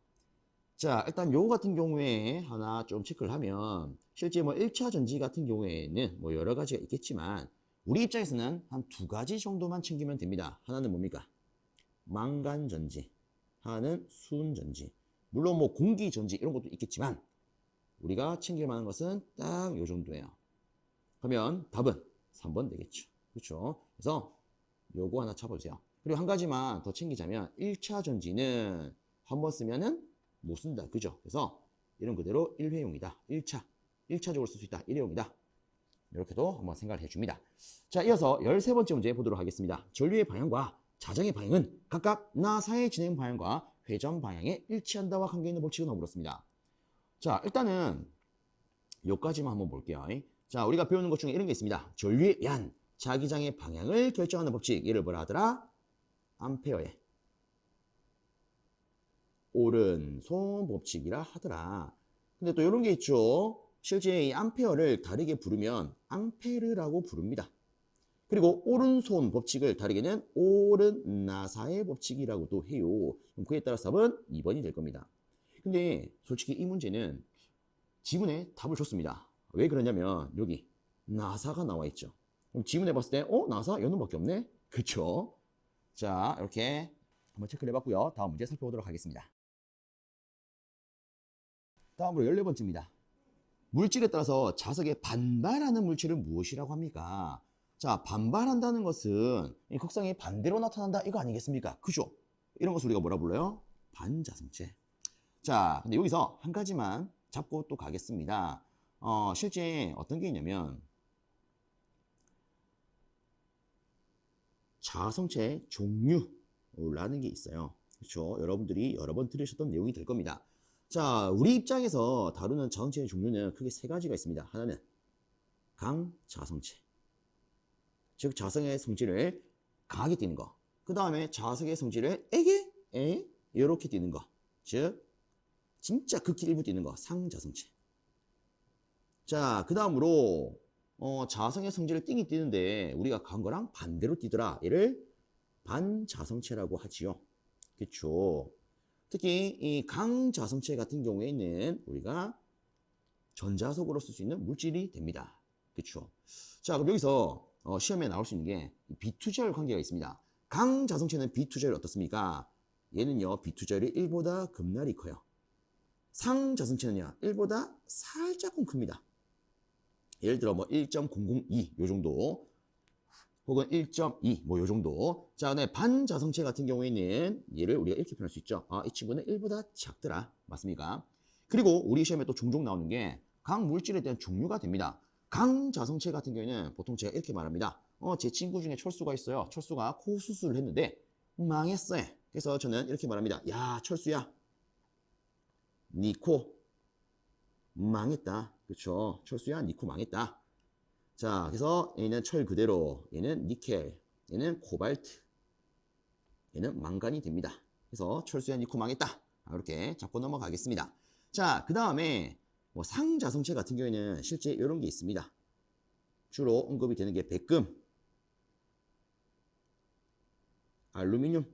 자, 일단 요거 같은 경우에 하나 좀 체크를 하면 실제 뭐 1차 전지 같은 경우에는 뭐 여러 가지가 있겠지만 우리 입장에서는 한 두 가지 정도만 챙기면 됩니다. 하나는 뭡니까? 망간 전지, 하나는 순 전지. 물론 뭐 공기 전지 이런 것도 있겠지만 우리가 챙길 만한 것은 딱 요 정도예요. 그러면 답은 3번 되겠죠. 그렇죠? 그래서 요거 하나 쳐보세요. 그리고 한 가지만 더 챙기자면 1차 전지는 한 번 쓰면은 못 쓴다. 그죠? 그래서 이런 그대로 1회용이다. 1차적으로 쓸 수 있다. 1회용이다. 이렇게도 한번 생각을 해줍니다. 자, 이어서 13번째 문제 보도록 하겠습니다. 전류의 방향과 자정의 방향은 각각 나사의 진행 방향과 회전 방향에 일치한다와 관계있는 법칙은 물었습니다. 자, 일단은 요까지만 한번 볼게요. 자, 우리가 배우는 것 중에 이런 게 있습니다. 전류에 의한 자기장의 방향을 결정하는 법칙. 얘를 뭐라 하더라? 암페어의 오른손 법칙이라 하더라. 근데 또 이런 게 있죠. 실제 이 암페어를 다르게 부르면 앙페르라고 부릅니다. 그리고 오른손 법칙을 다르게는 오른나사의 법칙이라고도 해요. 그럼 그에 따라서 답은 2번이 될 겁니다. 근데 솔직히 이 문제는 지문에 답을 줬습니다. 왜 그러냐면 여기 나사가 나와 있죠. 그럼 지문에 봤을 때 나사 연음밖에 없네? 그쵸? 자, 이렇게 한번 체크를 해봤고요. 다음 문제 살펴보도록 하겠습니다. 다음으로 14번째입니다. 물질에 따라서 자석에 반발하는 물질은 무엇이라고 합니까? 자, 반발한다는 것은 극성이 반대로 나타난다 이거 아니겠습니까? 그죠? 이런 것을 우리가 뭐라 불러요? 반자성체. 자, 근데 여기서 한 가지만 잡고 또 가겠습니다. 실제 어떤 게 있냐면 자성체 종류라는 게 있어요. 그렇죠? 여러분들이 여러 번 들으셨던 내용이 될 겁니다. 자, 우리 입장에서 다루는 자성체의 종류는 크게 세 가지가 있습니다. 하나는 강자성체, 즉 자성의 성질을 강하게 띠는 거. 그 다음에 자석의 성질을 이렇게 띠는 거. 즉 진짜 극히 일부 띠는 거. 상자성체. 자, 그 다음으로 자성의 성질을 띵이 띠는데 우리가 간 거랑 반대로 띠더라. 얘를 반자성체라고 하지요. 그렇죠? 특히 이 강자성체 같은 경우에는 우리가 전자석으로 쓸 수 있는 물질이 됩니다. 그렇죠? 자, 그럼 여기서 시험에 나올 수 있는 게 비투자율 관계가 있습니다. 강자성체는 비투자율이 어떻습니까? 얘는요, 비투자율이 1보다 급날이 커요. 상자성체는요, 1보다 살짝은 큽니다. 예를 들어 뭐 1.002 요 정도, 혹은 1.2 뭐 요 정도. 자, 근데 반자성체 같은 경우에는 얘를 우리가 이렇게 표현할 수 있죠. 이 친구는 1보다 작더라. 맞습니까? 그리고 우리 시험에 또 종종 나오는 게 각 물질에 대한 종류가 됩니다. 강자성체 같은 경우에는 보통 제가 이렇게 말합니다. 제 친구 중에 철수가 있어요. 철수가 코 수술을 했는데 망했어요. 그래서 저는 이렇게 말합니다. 야, 철수야, 니 코 망했다. 그렇죠? 철수야, 니 코 망했다. 자, 그래서 얘는 철 그대로, 얘는 니켈, 얘는 코발트, 얘는 망간이 됩니다. 그래서 철수야, 니 코 망했다. 이렇게 잡고 넘어가겠습니다. 자, 그 다음에 뭐 상자성체 같은 경우에는 실제 이런 게 있습니다. 주로 언급이 되는 게 백금, 알루미늄,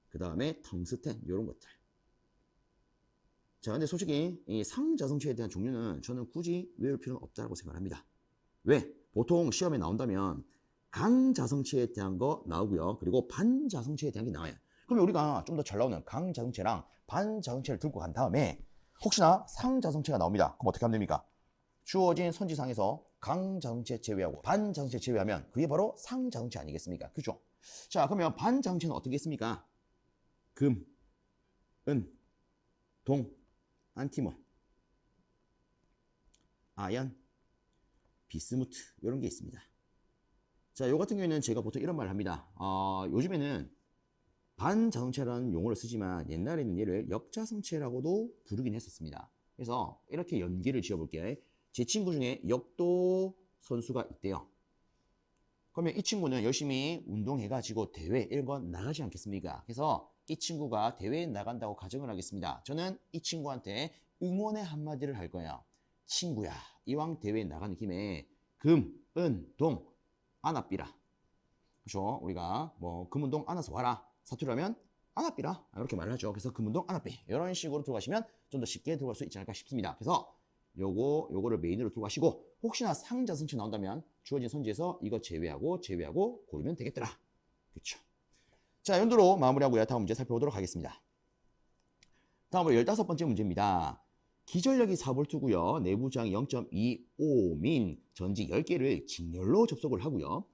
그 다음에 텅스텐 이런 것들. 자, 근데 솔직히 이 상자성체에 대한 종류는 저는 굳이 외울 필요는 없다고 생각합니다. 왜? 보통 시험에 나온다면 강자성체에 대한 거 나오고요. 그리고 반자성체에 대한 게 나와요. 그러면 우리가 좀 더 잘 나오는 강자성체랑 반자성체를 들고 간 다음에 혹시나 상자성체가 나옵니다. 그럼 어떻게 하면 됩니까? 주어진 선지상에서 강자성체 제외하고 반자성체 제외하면 그게 바로 상자성체 아니겠습니까? 그죠? 자, 그러면 반자성체는 어떻게 했습니까? 금, 은, 동, 안티몬, 아연, 비스무트 이런 게 있습니다. 자, 요 같은 경우에는 제가 보통 이런 말을 합니다. 요즘에는 반자성체라는 용어를 쓰지만 옛날에는 얘를 역자성체라고도 부르긴 했었습니다. 그래서 이렇게 연기를 지어볼게요. 제 친구 중에 역도 선수가 있대요. 그러면 이 친구는 열심히 운동해가지고 대회 1번 나가지 않겠습니까? 그래서 이 친구가 대회에 나간다고 가정을 하겠습니다. 저는 이 친구한테 응원의 한마디를 할 거예요. 친구야, 이왕 대회에 나가는 김에 금, 은, 동, 안아삐라. 그죠? 우리가 뭐 금운동 안아서 와라. 사투리라면 안아삐라. 이렇게 말을 하죠. 그래서 금운동 안아삐. 이런 식으로 들어가시면 좀 더 쉽게 들어갈 수 있지 않을까 싶습니다. 그래서 요거를 메인으로 두고 가시고 혹시나 상자승치 나온다면 주어진 선지에서 이거 제외하고 고르면 되겠더라. 그렇죠. 자, 이 정도로 마무리하고요. 다음 문제 살펴보도록 하겠습니다. 다음으로 15번째 문제입니다. 기전력이 4V고요. 내부장이 0.25민 전지 10개를 직렬로 접속을 하고요.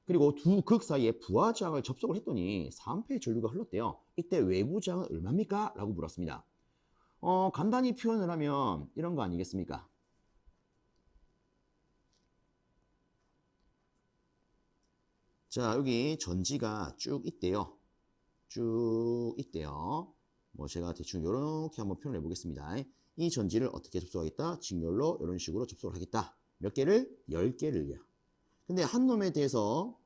그리고 두 극 사이에 부하장을 접속을 했더니 4A 전류가 흘렀대요. 이때 외부장은 얼마입니까? 라고 물었습니다. 간단히 표현을 하면 이런 거 아니겠습니까? 자, 여기 전지가 쭉 있대요. 뭐 제가 대충 이렇게 한번 표현을 해보겠습니다. 이 전지를 어떻게 접속하겠다? 직렬로 이런 식으로 접속을 하겠다. 몇 개를? 10개를요. 근데 한 놈에 대해서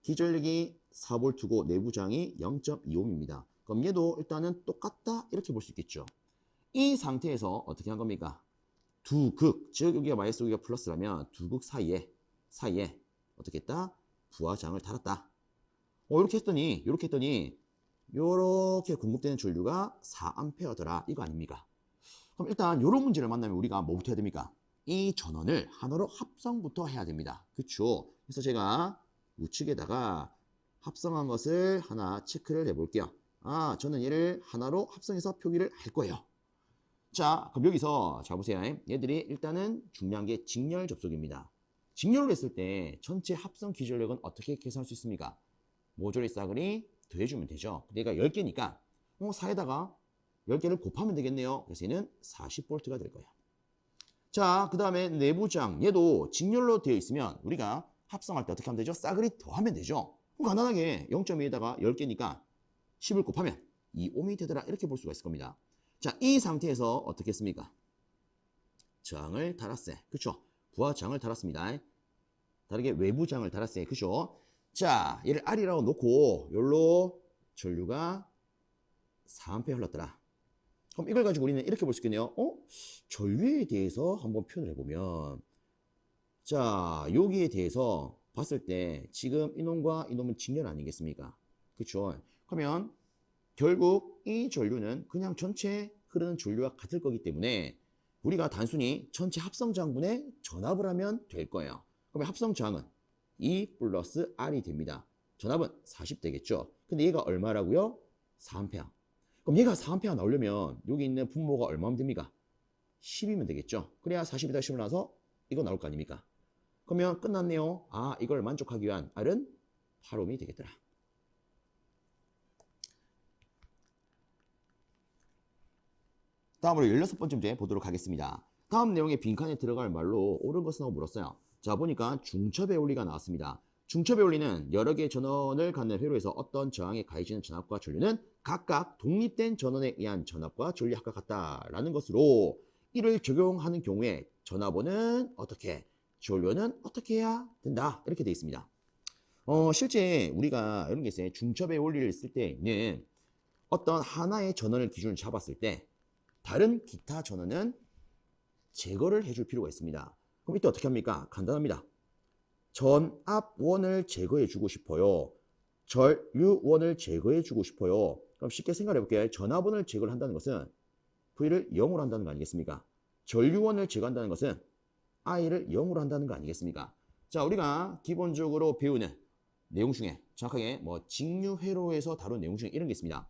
기전력이 4V고 내부장이 0.25입니다. 그럼 얘도 일단은 똑같다 이렇게 볼 수 있겠죠. 이 상태에서 어떻게 한 겁니까? 두 극, 즉 여기가 마이너스 여기가 플러스라면 두 극 사이에 어떻게 했다? 부하장을 달았다. 이렇게 했더니 이렇게 공급되는 전류가 4A더라. 이거 아닙니까? 그럼 일단 이런 문제를 만나면 우리가 뭐부터 해야 됩니까? 이 전원을 하나로 합성부터 해야 됩니다. 그렇죠? 그래서 제가 우측에다가 합성한 것을 하나 체크를 해볼게요. 저는 얘를 하나로 합성해서 표기를 할 거예요. 자, 그럼 여기서 자 보세요. 얘들이 일단은 중요한 게 직렬 접속입니다. 직렬을 했을 때 전체 합성 기전력은 어떻게 계산할 수 있습니까? 모조리 싸그리 더해주면 되죠. 얘가 10개니까 4에다가 10개를 곱하면 되겠네요. 그래서 얘는 40V가 될 거예요. 자, 그 다음에 내부장. 얘도 직렬로 되어 있으면 우리가 합성할 때 어떻게 하면 되죠? 싸그리 더하면 되죠. 그럼 간단하게 0.2에다가 10개니까 10을 곱하면 2ohm이 되더라. 이렇게 볼 수가 있을 겁니다. 자, 이 상태에서 어떻게 했습니까? 장을 달았어요. 그렇죠? 부하장을 달았습니다. 다르게 외부장을 달았어요. 그렇죠? 자, 얘를 R이라고 놓고 여기로 전류가 4A 흘렀더라. 그럼 이걸 가지고 우리는 이렇게 볼 수 있겠네요. 전류에 대해서 한번 표현을 해보면 자, 여기에 대해서 봤을 때 지금 이놈과 이놈은 직렬 아니겠습니까? 그렇죠? 그러면 결국 이 전류는 그냥 전체 흐르는 전류와 같을 거기 때문에 우리가 단순히 전체 합성장분에 전압을 하면 될 거예요. 그러면 합성장은 2 플러스 R이 됩니다. 전압은 40 되겠죠. 근데 얘가 얼마라고요? 4A. 그럼 얘가 4A 나오려면 여기 있는 분모가 얼마면 됩니까? 10이면 되겠죠. 그래야 40에다 10을 나서 이거 나올 거 아닙니까? 그러면 끝났네요. 이걸 만족하기 위한 R은 8ohm이 되겠더라. 다음으로 16번째 문제 보도록 하겠습니다. 다음 내용의 빈칸에 들어갈 말로 옳은 것은 하고 물었어요. 자, 보니까 중첩의 원리가 나왔습니다. 중첩의 원리는 여러 개의 전원을 갖는 회로에서 어떤 저항에 가해지는 전압과 전류는 각각 독립된 전원에 의한 전압과 전류합과 같다라는 것으로 이를 적용하는 경우에 전압원은 어떻게, 전류는 어떻게 해야 된다. 이렇게 되어 있습니다. 실제 우리가 이런 게 있어요. 중첩의 원리를 쓸 때는 어떤 하나의 전원을 기준으로 잡았을 때 다른 기타 전원은 제거를 해줄 필요가 있습니다. 그럼 이때 어떻게 합니까? 간단합니다. 전압원을 제거해주고 싶어요. 전류원을 제거해주고 싶어요. 그럼 쉽게 생각해 볼게요. 전압원을 제거를 한다는 것은 V를 0으로 한다는 거 아니겠습니까? 전류원을 제거한다는 것은 I를 0으로 한다는 거 아니겠습니까? 자, 우리가 기본적으로 배우는 내용 중에 정확하게 직류회로에서 다룬 내용 중에 이런 게 있습니다.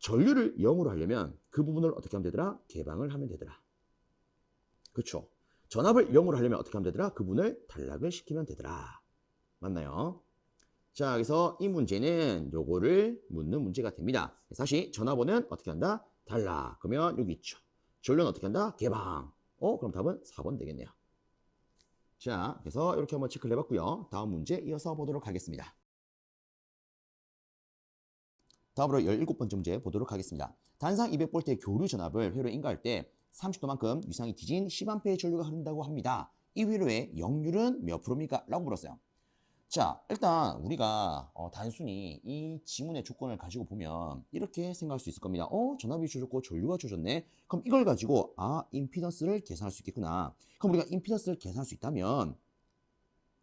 전류를 0으로 하려면 그 부분을 어떻게 하면 되더라? 개방을 하면 되더라. 그렇죠? 전압을 0으로 하려면 어떻게 하면 되더라? 그 부분을 단락을 시키면 되더라. 맞나요? 자, 그래서 이 문제는 요거를 묻는 문제가 됩니다. 다시 전압원은 어떻게 한다? 단락. 그러면 여기 있죠. 전류는 어떻게 한다? 개방. 그럼 답은 4번 되겠네요. 자, 그래서 이렇게 한번 체크를 해봤고요. 다음 문제 이어서 보도록 하겠습니다. 다음으로 17번째 문제 보도록 하겠습니다. 단상 200V의 교류 전압을 회로에 인가할 때 30도만큼 위상이 뒤진 10A의 전류가 흐른다고 합니다. 이 회로의 역률은 몇 프로입니까? 라고 물었어요. 자, 일단 우리가 단순히 이 지문의 조건을 가지고 보면 이렇게 생각할 수 있을 겁니다. 전압이 주어졌고 전류가 주어졌네. 그럼 이걸 가지고 임피던스를 계산할 수 있겠구나. 그럼 우리가 임피던스를 계산할 수 있다면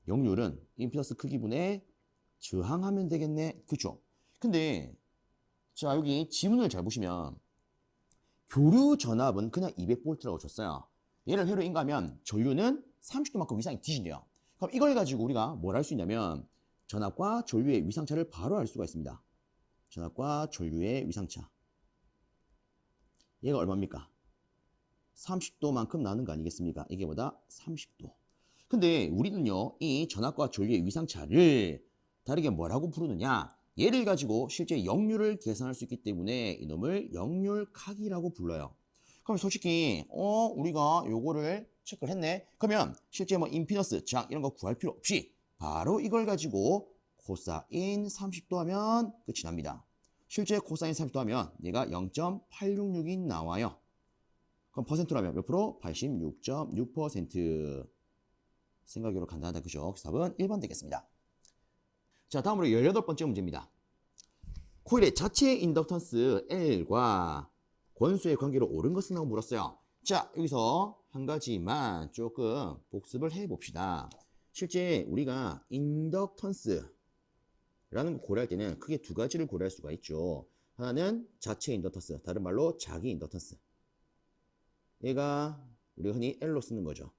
역률은 임피던스 크기분의 저항하면 되겠네. 그쵸? 근데 자, 여기 지문을 잘 보시면 교류 전압은 그냥 200V라고 줬어요. 얘를 회로 인가하면 전류는 30도만큼 위상이 뒤진대요. 그럼 이걸 가지고 우리가 뭘 할 수 있냐면 전압과 전류의 위상차를 바로 알 수가 있습니다. 전압과 전류의 위상차. 얘가 얼마입니까? 30도만큼 나는 거 아니겠습니까? 이게 뭐다? 30도. 근데 우리는요, 이 전압과 전류의 위상차를 다르게 뭐라고 부르느냐? 얘를 가지고 실제 역률을 계산할 수 있기 때문에 이놈을 역률각이라고 불러요. 그럼 솔직히 우리가 요거를 체크를 했네. 그러면 실제 뭐 임피던스, 저항 이런 거 구할 필요 없이 바로 이걸 가지고 코사인 30도 하면 끝이 납니다. 실제 코사인 30도 하면 얘가 0.866이 나와요. 그럼 퍼센트로 하면 몇 프로? 86.6%. 생각으로 간단하다. 그죠? 답은 1번 되겠습니다. 자, 다음으로 18번째 문제입니다. 코일의 자체 인덕턴스 L과 권수의 관계로 옳은 것은 하고 물었어요. 자, 여기서 한 가지만 조금 복습을 해봅시다. 실제 우리가 인덕턴스라는 거 고려할 때는 크게 두 가지를 고려할 수가 있죠. 하나는 자체 인덕턴스, 다른 말로 자기 인덕턴스. 얘가 우리가 흔히 L로 쓰는 거죠.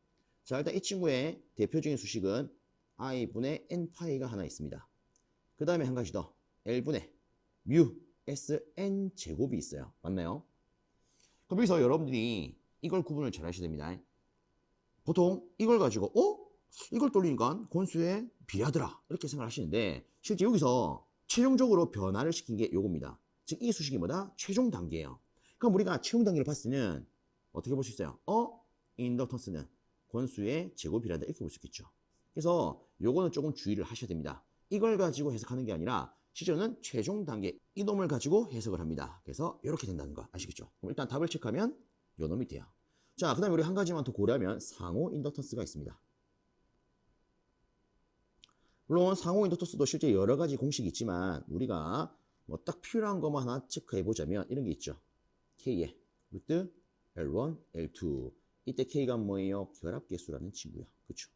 자, 일단 이 친구의 대표적인 수식은 I분의 N파이가 하나 있습니다. 그 다음에 한 가지 더 L분의 뮤 Sn 제곱이 있어요. 맞나요? 그럼 여기서 여러분들이 이걸 구분을 잘 하셔야 됩니다. 보통 이걸 가지고 이걸 돌리니까 권수에 비례하더라 이렇게 생각하시는데 실제 여기서 최종적으로 변화를 시킨 게 요겁니다. 즉 이 수식이 뭐다? 최종 단계예요. 그럼 우리가 최종 단계를 봤을 때는 어떻게 볼 수 있어요? 인덕턴스는 권수의 제곱이란다 이렇게 볼 수 있겠죠. 그래서 요거는 조금 주의를 하셔야 됩니다. 이걸 가지고 해석하는 게 아니라 실제로는 최종 단계 이 놈을 가지고 해석을 합니다. 그래서 이렇게 된다는 거 아시겠죠? 그럼 일단 답을 체크하면 요 놈이 돼요. 자, 그 다음에 우리 한 가지만 더 고려하면 상호 인덕턴스가 있습니다. 물론 상호 인덕턴스도 실제 여러 가지 공식이 있지만 우리가 뭐 딱 필요한 것만 하나 체크해 보자면 이런 게 있죠. K의 루트 L1, L2 이때 K가 뭐예요? 결합계수라는 친구야. 그렇죠?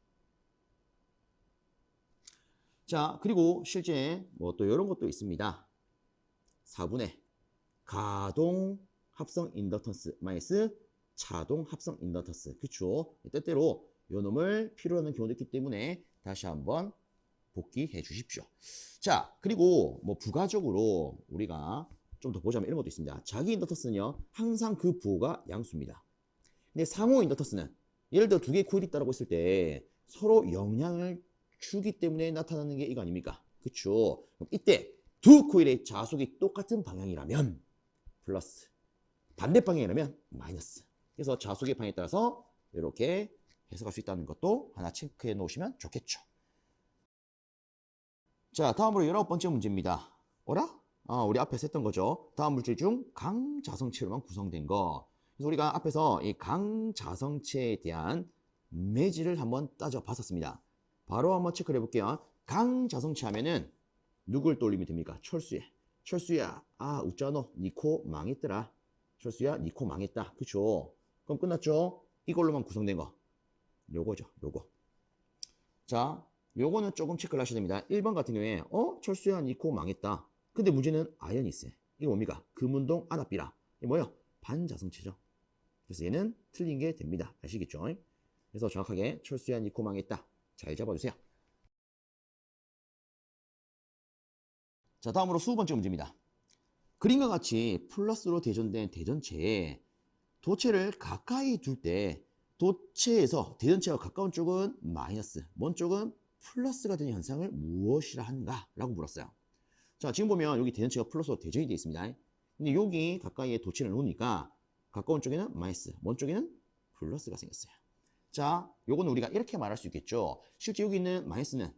자, 그리고 실제 뭐 또 이런 것도 있습니다. 4분의 가동 합성 인덕턴스 마이너스 자동 합성 인덕턴스. 그렇죠? 때때로 요 놈을 필요로 하는 경우도 있기 때문에 다시 한번 복귀해 주십시오. 자, 그리고 뭐 부가적으로 우리가 좀 더 보자면 이런 것도 있습니다. 자기 인덕턴스는요, 항상 그 부호가 양수입니다. 근데 상호 인덕턴스는 예를 들어 두 개의 코일이 있다고 했을 때 서로 영향을 주기 때문에 나타나는 게 이거 아닙니까? 그쵸? 그럼 이때 두 코일의 자속이 똑같은 방향이라면 플러스, 반대 방향이라면 마이너스. 그래서 자속의 방향에 따라서 이렇게 해석할 수 있다는 것도 하나 체크해 놓으시면 좋겠죠. 자, 다음으로 19번째 문제입니다. 어라? 우리 앞에서 했던 거죠. 다음 물질 중 강자성체로만 구성된 거. 그래서 우리가 앞에서 이 강자성체에 대한 매질을 한번 따져봤었습니다. 바로 한번 체크를 해볼게요. 강자성체 하면은 누굴 떠올리면 됩니까? 철수에. 철수야, 웃자노, 니코 망했더라. 철수야, 니코 망했다. 그쵸? 그럼 끝났죠? 이걸로만 구성된 거. 요거죠, 요거. 자, 요거는 조금 체크를 하셔야 됩니다. 1번 같은 경우에, 철수야, 니코 망했다. 근데 문제는 아연이 있어요. 이거 뭡니까? 금운동 아답비라. 이게 뭐예요? 반자성체죠. 그래서 얘는 틀린 게 됩니다. 아시겠죠? 그래서 정확하게 철수야, 니코 망했다. 잘 잡아주세요. 자, 다음으로 20번째 문제입니다. 그림과 같이 플러스로 대전된 대전체에 도체를 가까이 둘 때 도체에서 대전체와 가까운 쪽은 마이너스, 먼 쪽은 플러스가 되는 현상을 무엇이라 하는가? 라고 물었어요. 자, 지금 보면 여기 대전체가 플러스로 대전이 되어 있습니다. 근데 여기 가까이에 도체를 놓으니까 가까운 쪽에는 마이너스, 먼 쪽에는 플러스가 생겼어요. 자, 요거는 우리가 이렇게 말할 수 있겠죠. 실제 여기 있는 마이너스는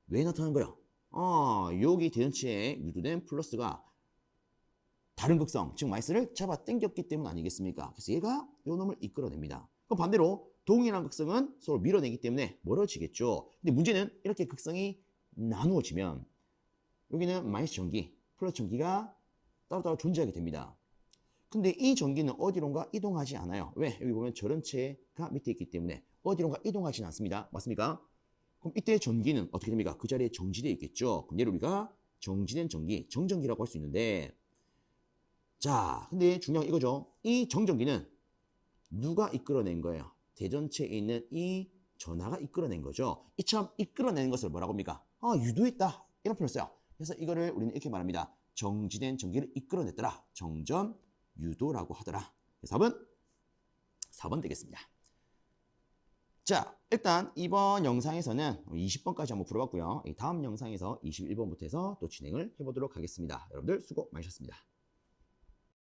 왜 나타난 거예요? 여기 대전체에 유도된 플러스가 다른 극성, 즉 마이너스를 잡아 당겼기 때문 아니겠습니까? 그래서 얘가 요 놈을 이끌어냅니다. 그럼 반대로 동일한 극성은 서로 밀어내기 때문에 멀어지겠죠. 근데 문제는 이렇게 극성이 나누어지면 여기는 마이너스 전기, 플러스 전기가 따로따로 존재하게 됩니다. 근데 이 전기는 어디론가 이동하지 않아요. 왜? 여기 보면 저런 체가 밑에 있기 때문에 어디론가 이동하지는 않습니다. 맞습니까? 그럼 이때 전기는 어떻게 됩니까? 그 자리에 정지되어 있겠죠. 그럼 얘를 우리가 정지된 전기, 정전기라고 할 수 있는데 자, 근데 중요한 건 이거죠. 이 정전기는 누가 이끌어낸 거예요? 대전체에 있는 이 전하가 이끌어낸 거죠. 이처럼 이끌어내는 것을 뭐라고 합니까? 유도했다. 이런 표현을 써요. 그래서 이거를 우리는 이렇게 말합니다. 정지된 전기를 이끌어냈더라. 정전 유도라고 하더라. 그래서 답은 4번 되겠습니다. 자, 일단 이번 영상에서는 20번까지 한번 풀어봤고요. 다음 영상에서 21번부터 해서 또 진행을 해보도록 하겠습니다. 여러분들 수고 많으셨습니다.